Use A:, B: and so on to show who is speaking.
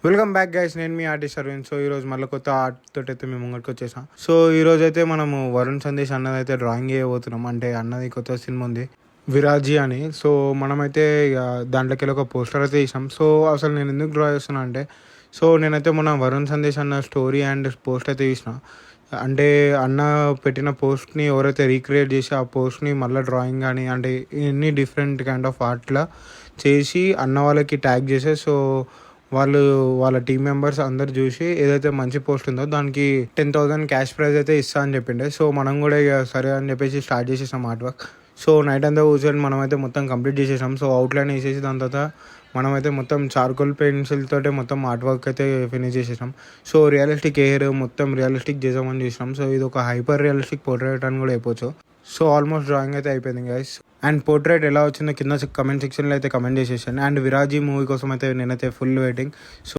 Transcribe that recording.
A: Welcome back guys, నేను మీ artist Arvind. So ఈరోజు మళ్ళీ కొత్త ఆర్ట్ తోటి అయితే మేము ముంగడికి వచ్చేసాం. సో ఈరోజు అయితే మనము వరుణ్ సందేశ్ అన్నది అయితే డ్రాయింగ్ చేయబోతున్నాం. అంటే అన్నది కొత్త సినిమా ఉంది విరాజీ అని. సో మనమైతే ఇక దాంట్లోకి వెళ్ళి ఒక పోస్టర్ అయితే తీసాం. సో అసలు నేను ఎందుకు డ్రా చేస్తున్నా అంటే, సో నేనైతే మొన్న వరుణ్ సందేశ్ అన్న స్టోరీ అండ్ పోస్ట్ అయితే తీసిన. అంటే అన్న పెట్టిన పోస్ట్ని ఎవరైతే రీక్రియేట్ చేసి ఆ పోస్ట్ని మళ్ళీ డ్రాయింగ్ కానీ అంటే ఎన్ని డిఫరెంట్ కైండ్ ఆఫ్ ఆర్ట్లా చేసి అన్న వాళ్ళకి ట్యాగ్ చేసే, సో వాళ్ళు వాళ్ళ టీం మెంబర్స్ అందరు చూసి ఏదైతే మంచి పోస్ట్ ఉందో దానికి 10,000 క్యాష్ ప్రైజ్ అయితే ఇస్తా అని చెప్పిండే. సో మనం కూడా ఇక సరే అని చెప్పేసి స్టార్ట్ చేసేసాం ఆర్ట్ వర్క్. సో నైట్ అంతా కూర్చొని మనమైతే మొత్తం కంప్లీట్ చేసేసాం. సో అవుట్లైన్ వేసేసి దాని తర్వాత మనమైతే మొత్తం చార్కోల్ పెన్సిల్ తోటే మొత్తం ఆర్ట్ వర్క్ అయితే ఫినిష్ చేసేసాం. సో రియలిస్టిక్ ఎయిర్ మొత్తం రియలిస్టిక్ చేసామని చూసినాం. సో ఇది ఒక హైపర్ రియలిస్టిక్ పోర్ట్రేట్ అని కూడా చెప్పొచ్చు. సో ఆల్మోస్ట్ డ్రాయింగ్ అయితే అయిపోయింది గైస్. అండ్ పోర్ట్రేట్ ఎలా వచ్చిందో కింద కమెంట్ సెక్షన్లో అయితే కమెంట్ చేసేసాను. అండ్ విరాజీ మూవీ కోసం అయితే నేనైతే ఫుల్ వెయిటింగ్. సో